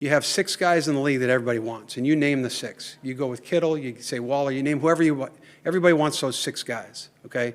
You have 6 guys in the league that everybody wants, and you name the 6. You go with Kittle, you say Waller, you name whoever you want. Everybody wants those 6 guys, okay?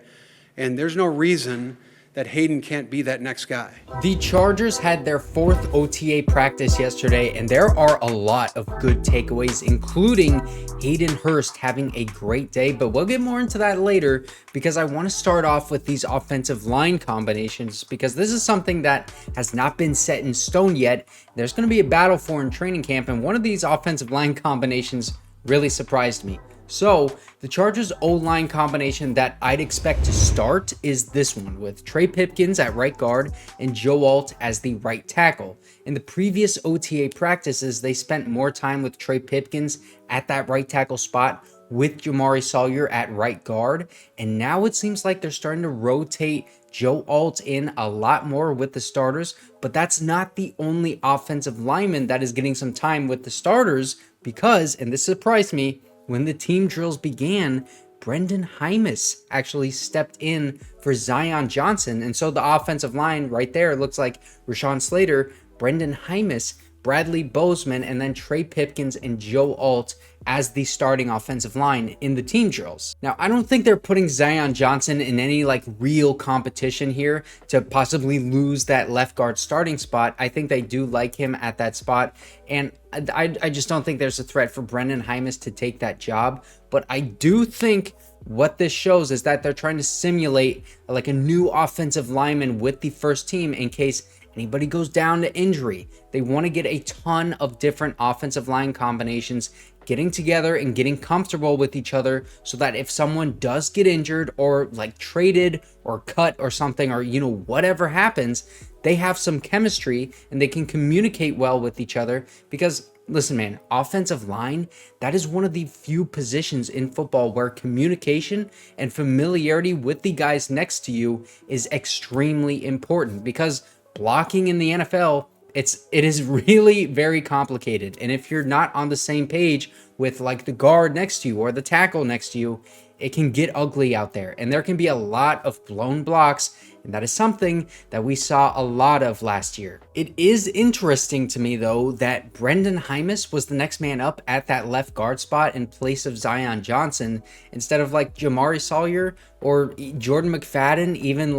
And there's no reason that Hayden can't be that next guy. The Chargers had their 4th OTA practice yesterday, and there are a lot of good takeaways, including Hayden Hurst having a great day, but we'll get more into that later because I want to start off with these offensive line combinations because this is something that has not been set in stone yet. There's going to be a battle for in training camp, and one of these offensive line combinations really surprised me. So the Chargers O-line combination that I'd expect to start is this one with Trey Pipkins at right guard and Joe Alt as the right tackle. In the previous OTA practices, they spent more time with Trey Pipkins at that right tackle spot with Jamaree Salyer at right guard. And now it seems like they're starting to rotate Joe Alt in a lot more with the starters, but that's not the only offensive lineman that is getting some time with the starters because, and this surprised me, when the team drills began, Brenden Jaimes actually stepped in for Zion Johnson. And so the offensive line right there looks like Rashawn Slater, Brenden Jaimes, Bradley Bozeman, and then Trey Pipkins and Joe Alt as the starting offensive line in the team drills. Now, I don't think they're putting Zion Johnson in any real competition here to possibly lose that left guard starting spot. I think they do like him at that spot, and I just don't think there's a threat for Brenden Jaimes to take that job. But I do think what this shows is that they're trying to simulate a new offensive lineman with the first team in case anybody goes down to injury. They want to get a ton of different offensive line combinations getting together and getting comfortable with each other so that if someone does get injured or traded or cut or something or whatever happens, they have some chemistry and they can communicate well with each other. Because listen, man, offensive line, that is one of the few positions in football where communication and familiarity with the guys next to you is extremely important, because blocking in the NFL, it is really very complicated. And if you're not on the same page with the guard next to you or the tackle next to you, it can get ugly out there. And there can be a lot of blown blocks. And that is something that we saw a lot of last year. It is interesting to me, though, that Brenden Jaimes was the next man up at that left guard spot in place of Zion Johnson instead of Jamaree Salyer or Jordan McFadden, even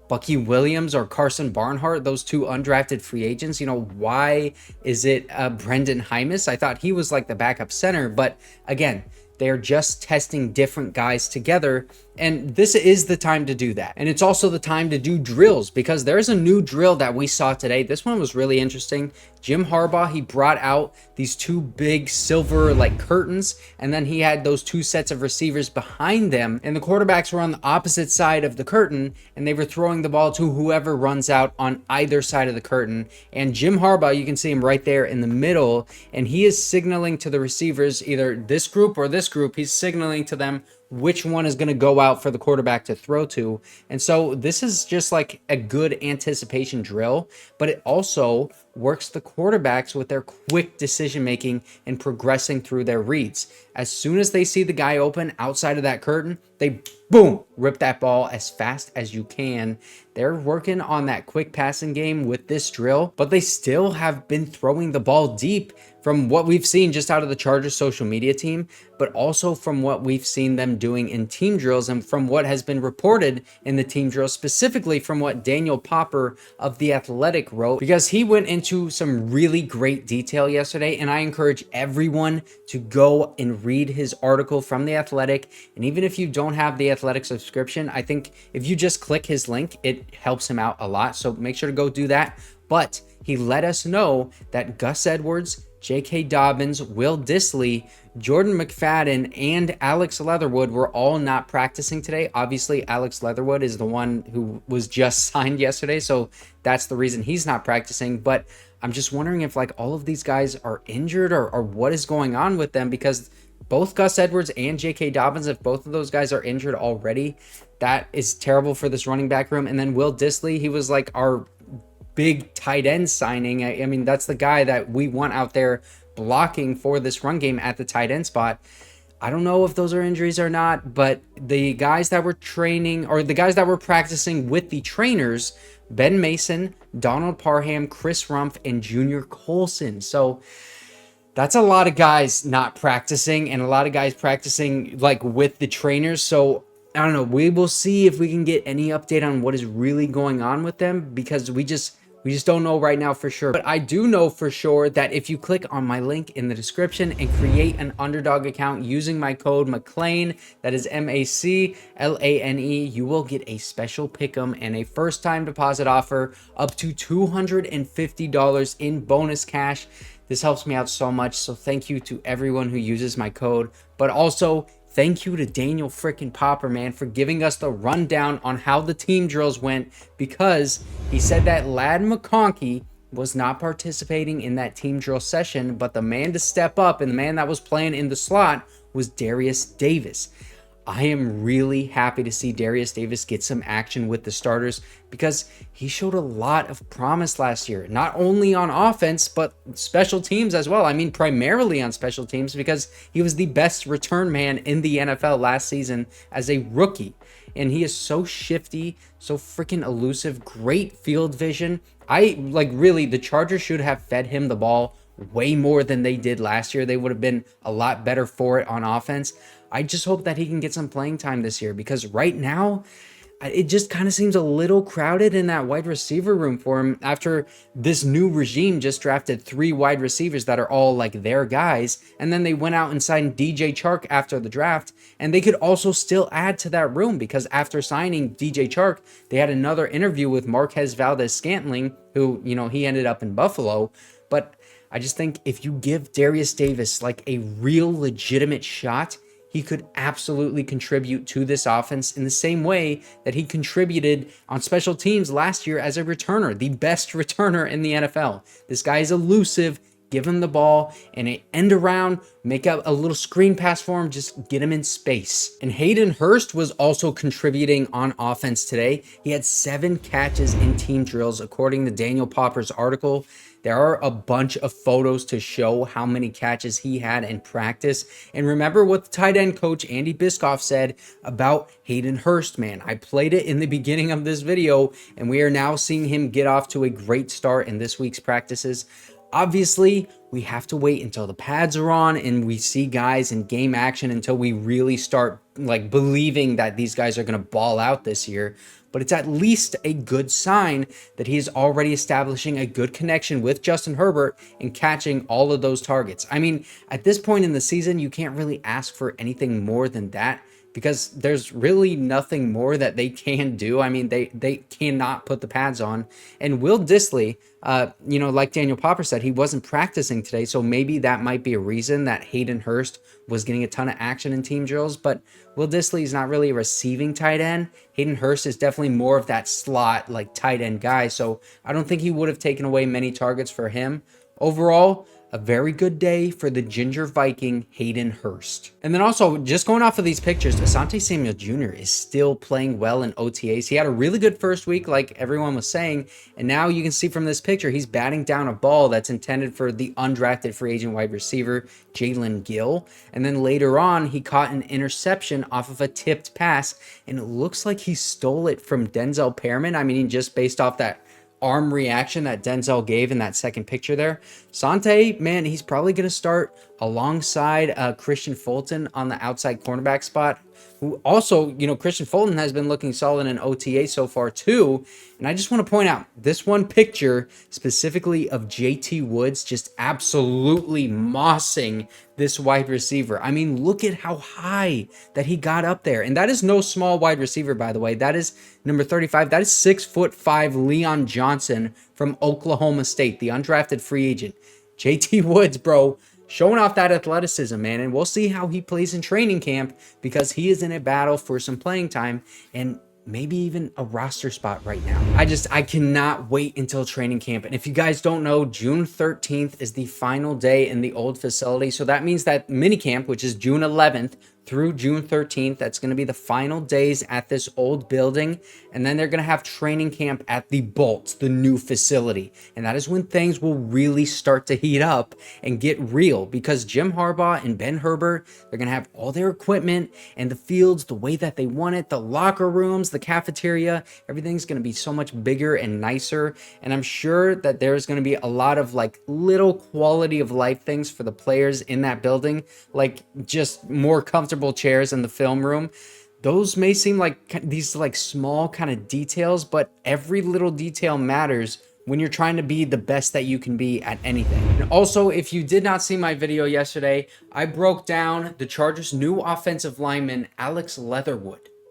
Bucky Williams or Karsen Barnhart, those 2 undrafted free agents. Why is it Brenden Jaimes? I thought he was the backup center, but again, they're just testing different guys together, and this is the time to do that. And it's also the time to do drills, because there's a new drill that we saw today. This one was really interesting. Jim Harbaugh, he brought out these 2 big silver curtains, and then he had those 2 sets of receivers behind them, and the quarterbacks were on the opposite side of the curtain, and they were throwing the ball to whoever runs out on either side of the curtain. And Jim Harbaugh, you can see him right there in the middle, and he is signaling to the receivers, either this group or this group, he's signaling to them which one is going to go out for the quarterback to throw to. And so this is just a good anticipation drill, but it also works the quarterbacks with their quick decision making and progressing through their reads. As soon as they see the guy open outside of that curtain, they boom, rip that ball as fast as you can. They're working on that quick passing game with this drill, but they still have been throwing the ball deep from what we've seen just out of the Chargers social media team, but also from what we've seen them doing in team drills and from what has been reported in the team drills, specifically from what Daniel Popper of The Athletic wrote, because he went into some really great detail yesterday, and I encourage everyone to go and read his article from The Athletic. And even if you don't have The Athletic subscription, I think if you just click his link, it helps him out a lot. So make sure to go do that. But he let us know that Gus Edwards, J.K. Dobbins, Will Dissly, Jordan McFadden, and Alex Leatherwood were all not practicing today. Obviously, Alex Leatherwood is the one who was just signed yesterday, so that's the reason he's not practicing. But I'm just wondering if all of these guys are injured or what is going on with them, because both Gus Edwards and J.K. Dobbins, if both of those guys are injured already, that is terrible for this running back room. And then Will Dissly, he was our big tight end signing. I mean, that's the guy that we want out there blocking for this run game at the tight end spot. I don't know if those are injuries or not, but the guys that were training, or the guys that were practicing with the trainers, Ben Mason, Donald Parham, Chris Rumpf, and Junior Colson. So that's a lot of guys not practicing, and a lot of guys practicing like with the trainers. So I don't know. We will see if we can get any update on what is really going on with them, because we just don't know right now for sure. But I do know for sure that if you click on my link in the description and create an Underdog account using my code McLane, that is MACLANE, you will get a special pick'em and a first time deposit offer up to $250 in bonus cash. This helps me out so much, so thank you to everyone who uses my code. But also, thank you to Daniel frickin' Popper, man, for giving us the rundown on how the team drills went, because he said that Lad McConkey was not participating in that team drill session, but the man to step up and the man that was playing in the slot was Derius Davis. I am really happy to see Derius Davis get some action with the starters, because he showed a lot of promise last year, not only on offense, but special teams as well. I mean, primarily on special teams, because he was the best return man in the NFL last season as a rookie. And he is so shifty, so freaking elusive, great field vision. Really, the Chargers should have fed him the ball way more than they did last year. They would have been a lot better for it on offense. I just hope that he can get some playing time this year, because right now it just kind of seems a little crowded in that wide receiver room for him, after this new regime just drafted 3 wide receivers that are all like their guys. And then they went out and signed DJ Chark after the draft, and they could also still add to that room, because after signing DJ Chark, they had another interview with Marquez Valdez-Scantling, who, you know, he ended up in Buffalo. But I just think if you give Derius Davis like a real legitimate shot, he could absolutely contribute to this offense in the same way that he contributed on special teams last year as a returner, the best returner in the NFL. This guy is elusive. Give him the ball and an end around, make up a little screen pass for him, just get him in space. And Hayden Hurst was also contributing on offense today. He had 7 catches in team drills, according to Daniel Popper's article. There are a bunch of photos to show how many catches he had in practice. And remember what the tight end coach Andy Biscoff said about Hayden Hurst, man. I played it in the beginning of this video, and we are now seeing him get off to a great start in this week's practices. Obviously, we have to wait until the pads are on and we see guys in game action until we really start like believing that these guys are going to ball out this year. But it's at least a good sign that he is already establishing a good connection with Justin Herbert and catching all of those targets. I mean, at this point in the season, you can't really ask for anything more than that, because there's really nothing more that they can do. I mean, they cannot put the pads on. And Will Dissly, like Daniel Popper said, he wasn't practicing today, so maybe that might be a reason that Hayden Hurst was getting a ton of action in team drills. But Will Dissly is not really a receiving tight end. Hayden Hurst is definitely more of that slot, like tight end guy, so I don't think he would have taken away many targets for him. Overall, a very good day for the Ginger Viking, Hayden Hurst. And then also, just going off of these pictures, Asante Samuel Jr. is still playing well in OTAs. He had a really good first week, like everyone was saying, and now you can see from this picture, he's batting down a ball that's intended for the undrafted free agent wide receiver, Jalyn Gill. And then later on, he caught an interception off of a tipped pass, and it looks like he stole it from Denzel Perryman. I mean, just based off that arm reaction that Denzel gave in that second picture there. Sante, man, he's probably going to start alongside Kristian Fulton on the outside cornerback spot, who also, Kristian Fulton has been looking solid in OTA so far too. And I just want to point out this one picture specifically of JT Woods just absolutely mossing this wide receiver. I mean, look at how high that he got up there. And that is no small wide receiver, by the way. That is number 35. That is 6'5" Leon Johnson from Oklahoma State, the undrafted free agent. JT Woods, bro, showing off that athleticism, man. And we'll see how he plays in training camp, because he is in a battle for some playing time and maybe even a roster spot right now. I cannot wait until training camp. And if you guys don't know, June 13th is the final day in the old facility. So that means that minicamp, which is June 11th, through June 13th. That's going to be the final days at this old building. And then they're going to have training camp at the Bolt, the new facility. And that is when things will really start to heat up and get real, because Jim Harbaugh and Ben Herbert, they're going to have all their equipment and the fields the way that they want it, the locker rooms, the cafeteria, everything's going to be so much bigger and nicer. And I'm sure that there's going to be a lot of like little quality of life things for the players in that building, like just more comfortable chairs in the film room. Those may seem like these like small kind of details, but every little detail matters when you're trying to be the best that you can be at anything. And also, if you did not see my video yesterday, I broke down the Chargers' new offensive lineman, Alex Leatherwood.